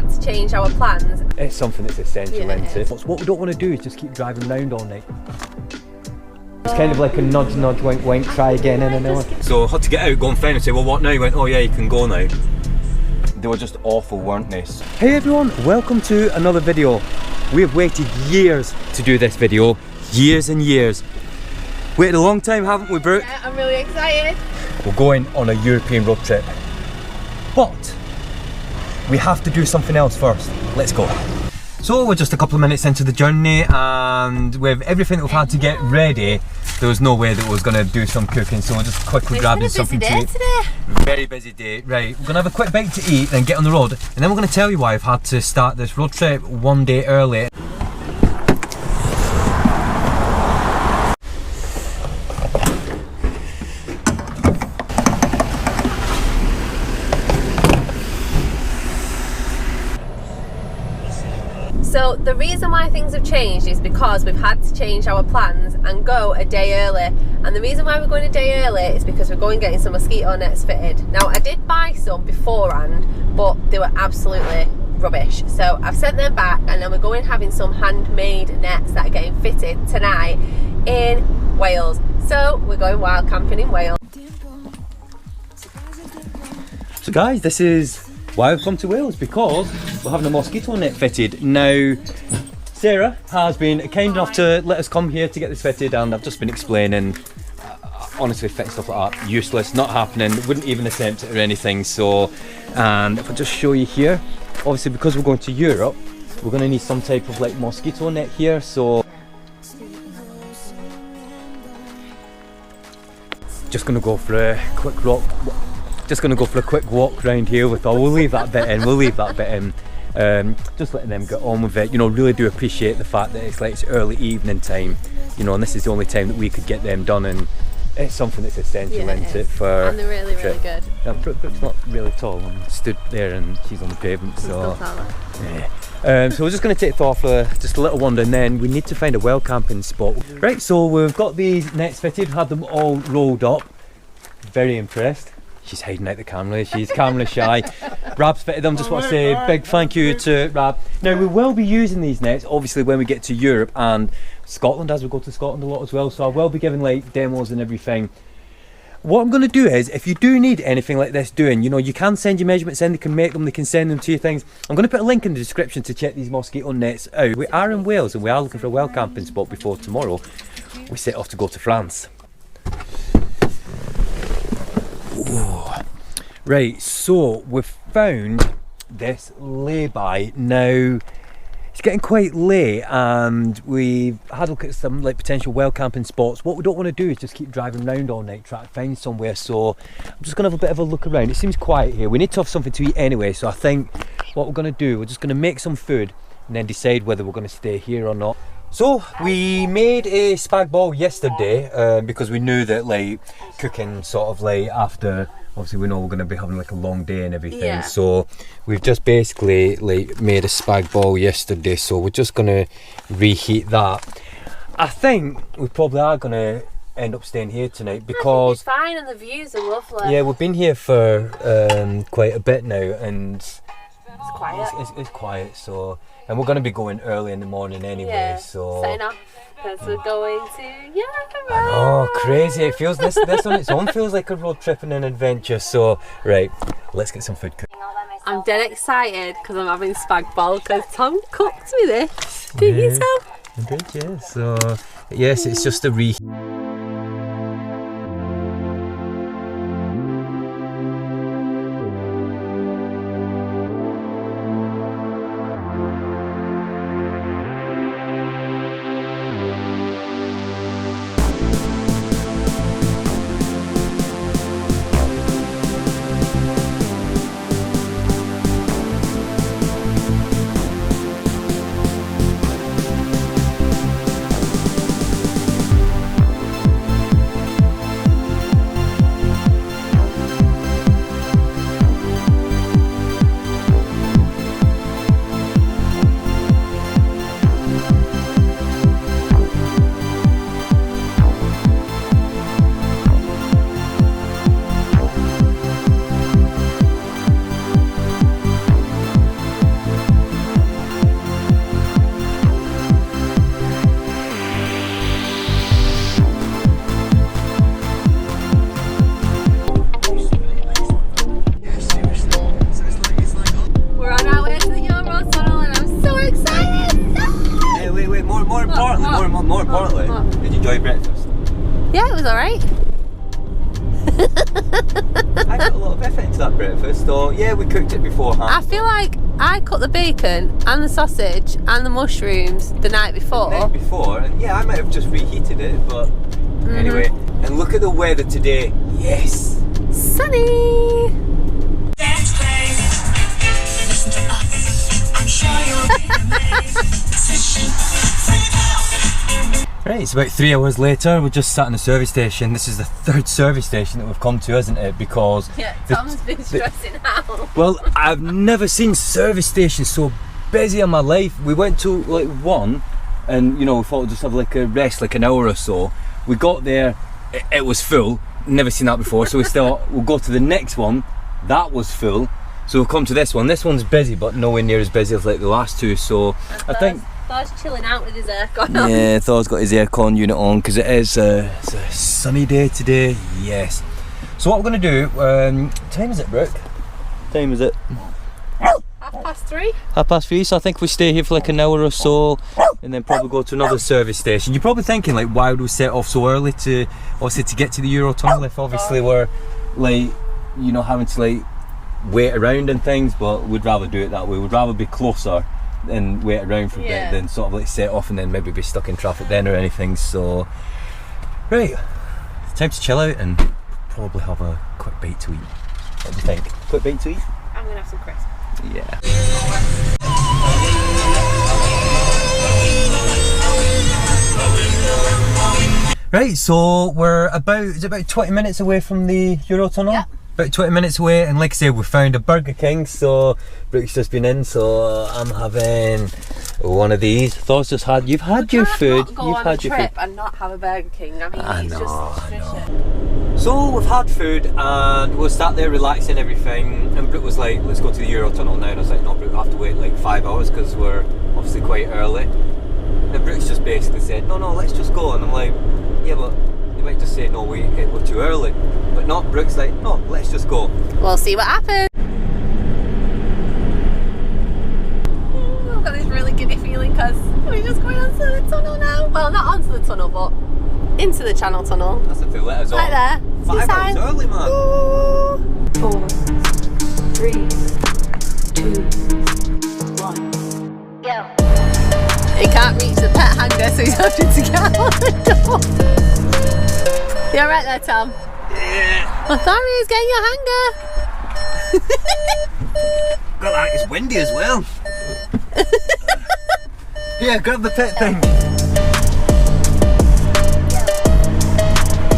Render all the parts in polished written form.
had to change our plans. It's something that's essential, Yeah, isn't it? What we don't want to do is just keep driving around all night. It's kind of like a nudge, nudge, wink, wink, try again in an hour. So I had to get out, go and find and say, well, what now? He went, oh yeah, you can go now. They were just awful, weren't they? Hey everyone, welcome to another video. We have waited years to do this video. Years and years. Waited a long time, haven't we, Brooke? Yeah, I'm really excited. We're going on a European road trip. But we have to do something else first. Let's go. So we're just a couple of minutes into the journey, and with everything that we've had to get ready, there was no way that we was going to do some cooking, so we're just quickly grabbing something to eat. Today. Very busy day. Right, we're going to have a quick bite to eat, then get on the road, and then we're going to tell you why I've had to start this road trip one day early. So the reason why things have changed is because we've had to change our plans and go a day early. And the reason why we're going a day early is because we're going getting some mosquito nets fitted. Now I did buy some beforehand, but they were absolutely rubbish. So I've sent them back, and then we're going having some handmade nets that are getting fitted tonight in Wales. So we're going wild camping in Wales. So guys, this is why I've come to Wales, because we're having a mosquito net fitted. Now, Sarah has been kind enough to let us come here to get this fitted, and I've just been explaining, honestly, fitting stuff like that, useless, not happening, wouldn't even attempt it or anything. So, and if I just show you here, obviously because we're going to Europe, we're going to need some type of like mosquito net here, so just going to go for a quick walk. Just going to go for a quick walk around here with all. We'll leave that bit in. We'll leave that bit in. Just letting them get on with it. You know, really do appreciate the fact that it's like it's early evening time. You know, and this is the only time that we could get them done, and it's something that's essential, isn't it? For and they're really, really good. Yeah, Brooke's not really tall. I'm stood there and she's on the pavement. So yeah. So we're just going to take it off just a little wander, and then we need to find a well camping spot. Right. So we've got these nets fitted. Had them all rolled up. Very impressed. She's hiding out the camera, she's camera shy. Rab's fitted them. Just want to say a big thank you to Rab. Now we will be using these nets obviously when we get to Europe and Scotland, as we go to Scotland a lot as well, so I will be giving like demos and everything. What I'm going to do is, if you do need anything like this doing, you know, you can send your measurements in, they can make them, they can send them to you things. I'm going to put a link in the description to check these mosquito nets out. We are in Wales and we are looking for a well camping spot before tomorrow we set off to go to France. Ooh. Right, so we've found this lay-by. Now it's getting quite late, and we've had a look at some like potential well camping spots. What we don't want to do is just keep driving around all night trying to find somewhere, so I'm just going to have a bit of a look around. It seems quiet here. We need to have something to eat anyway, so I think what we're going to do, we're just going to make some food and then decide whether we're going to stay here or not. So we made a spag bol yesterday because we knew that like cooking sort of like after, obviously we know we're going to be having like a long day and everything, yeah. So we've just basically like made a spag bol yesterday, so we're just going to reheat that. I think we probably are going to end up staying here tonight because it's fine and the views are lovely. Yeah, we've been here for quite a bit now, and it's quiet. It's quiet, so, and we're going to be going early in the morning anyway, yeah, so setting off because we're going to Europe. Oh, crazy! It feels this on its own feels like a road trip and an adventure. So right, let's get some food cooked. I'm dead excited because I'm having spag bol because Tom cooked me this. Did you, Tom? I did, yeah. So yes, it's just a reheat. more importantly, What? did you enjoy breakfast? Yeah, it was alright. I put a lot of effort into that breakfast, so yeah, we cooked it beforehand. I feel like I cooked the bacon and the sausage and the mushrooms the night before. The night before, and yeah, I might have just reheated it, but anyway. And look at the weather today. Yes! Sunny! That's crazy. Listen to us. I'm sure you'll be amazed. Right, it's about 3 hours later. We're just sat in the service station. This is the third service station that we've come to, isn't it? Because Yeah, Tom's been stressing out. well, I've never seen service stations so busy in my life. We went to like one, and you know, we thought we'd just have like a rest, like an hour or so. We got there, it was full. Never seen that before, so we thought we'll go to the next one. That was full, so we'll come to this one. This one's busy, but nowhere near as busy as like the last two. So I think. Thor's chilling out with his aircon on. Yeah, Thor's got his aircon unit on because it's a sunny day today. Yes. So what we're going to do? Time is it, Brooke? Time is it? 3:30. 3:30. So I think we stay here for like an hour or so, and then probably go to another service station. You're probably thinking like, why would we set off so early to obviously to get to the Eurotunnel if obviously we're like, you know, having to like wait around and things, but we'd rather do it that way. We'd rather be closer and wait around for a bit than sort of like set off and then maybe be stuck in traffic then or anything. So right, it's time to chill out and probably have a quick bite to eat. What do you think? Quick bite to eat? I'm gonna have some crisps. Yeah. Right, so we're about 20 minutes away from the Eurotunnel? Yeah. About 20 minutes away, and like I said, we found a Burger King, so Brooke's just been in, so I'm having one of these. Thor's just had, you've had your food. Not go You've on had a your trip food. and not have a Burger King. I mean, I it's know, just I know. tradition. So we've had food and we'll start there relaxing everything, and Brooke was like, let's go to the Eurotunnel now, and I was like, no Brooke, we'll have to wait like 5 hours because we're obviously quite early. And Brooke's just basically said, no, let's just go, and I'm like, yeah, but you might just say, no, we're too early. But not, Brooke's like, no, let's just go. We'll see what happens. I've got this really giddy feeling because we're just going onto the tunnel now. Well, not onto the tunnel, but into the Channel Tunnel. That's if they let us Right on. there. 5 hours early, man. Ooh. 4, 3, 2, 1. Go. He can't reach the pet hanger, so he's having to get out the door. You're right there, Tom. Yeah. I thought he was getting your hanger. Got that, it's windy as well. Yeah, grab the pet thing.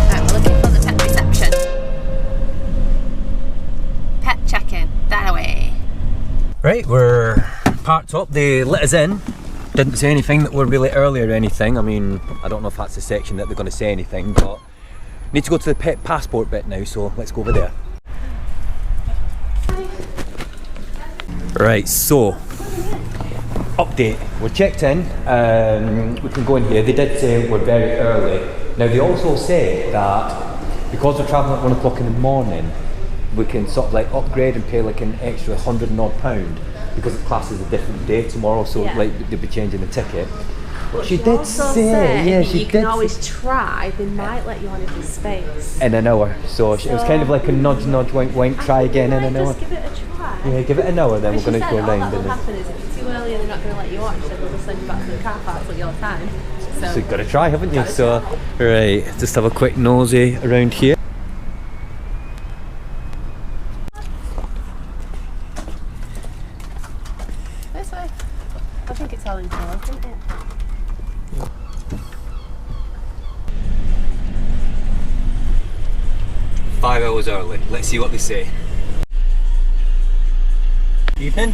Right, we're looking for the pet reception. Pet check-in. That away. Right, we're parked up. They let us in. Didn't say anything that we're really early or anything. I mean, I don't know if that's the section that they're going to say anything, but need to go to the pet passport bit now, so let's go over there. Right, so update. We're checked in. We can go in here. They did say we're very early. Now they also said that because we're travelling at 1 o'clock in the morning, we can sort of like upgrade and pay like an extra £100 and odd because the class is a different day tomorrow, so like they'll be changing the ticket. But she did say, yeah, she you did can always try, they might let you on if there's space. in an hour. So it was kind of like a nudge, wink, wink, try again in an hour. Just give it a try. Yeah, give it an hour, then we're going to go all round. that will And happen is if it's too early and they're not going to let you on, she said they'll just send you back to the car park till your time. so you've got to try, haven't you? So, right, just have a quick nosy around here. This way. I think it's all enclosed, isn't it? Five hours early. Let's see what they say. Evening.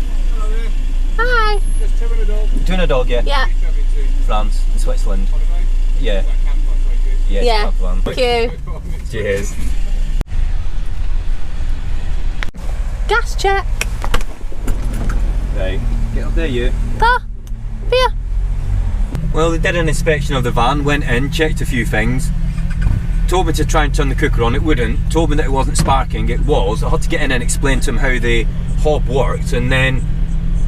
Hi. Just two and a dog. Two and a dog, yeah. Yeah. France, in Switzerland. Yeah. Yes, Yeah. Campervan. Thank you. Cheers. Gas check. Right, get up there, you. Thor. Here. Well, they did an inspection of the van, went in, checked a few things. Told me to try and turn the cooker on, it wouldn't. Told me that it wasn't sparking, it was. I had to get in and explain to him how the hob worked, and then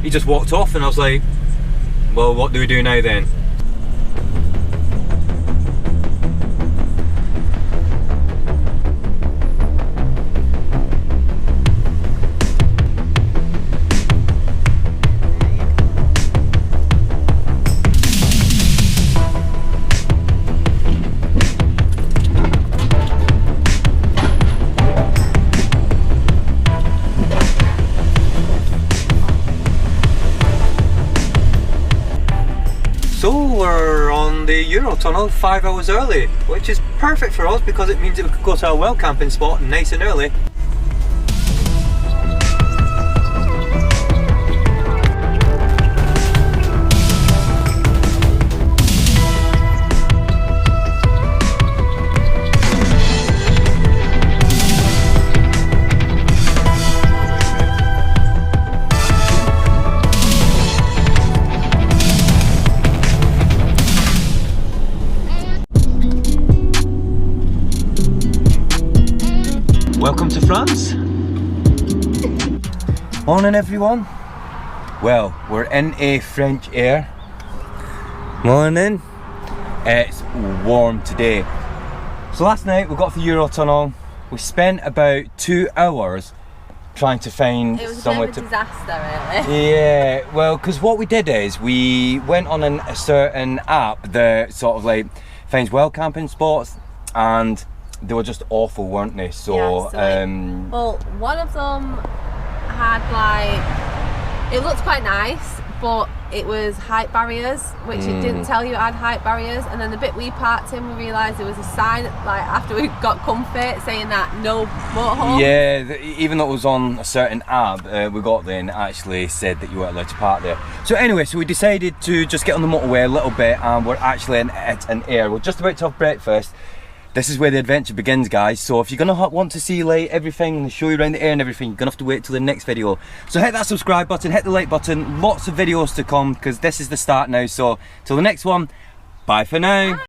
he just walked off, and I was like, well, what do we do now then? So we're on the Eurotunnel 5 hours early, which is perfect for us because it means that we could go to our well camping spot nice and early. Welcome to France. Morning everyone. Well, we're in a French air. Morning. It's warm today. So last night we got off the Eurotunnel. We spent about 2 hours trying to find It was somewhere a bit of a disaster, really. Yeah, well, because what we did is we went on a certain app that sort of like finds well camping spots, and they were just awful, weren't they? So, Yeah, well, one of them had like, it looked quite nice, but it was height barriers, which it didn't tell you it had height barriers. And then the bit we parked in, we realised there was a sign like after we got comfy saying that no motorhome. yeah, even though it was on a certain app, we got there and it actually said that you weren't allowed to park there. So anyway, so we decided to just get on the motorway a little bit, and we're actually at an air. We're just about to have breakfast. This is where the adventure begins, guys. So if you're gonna want to see like everything and show you around the air and everything, you're gonna have to wait till the next video. So hit that subscribe button, hit the like button, lots of videos to come because this is the start now. So till the next one, bye for now.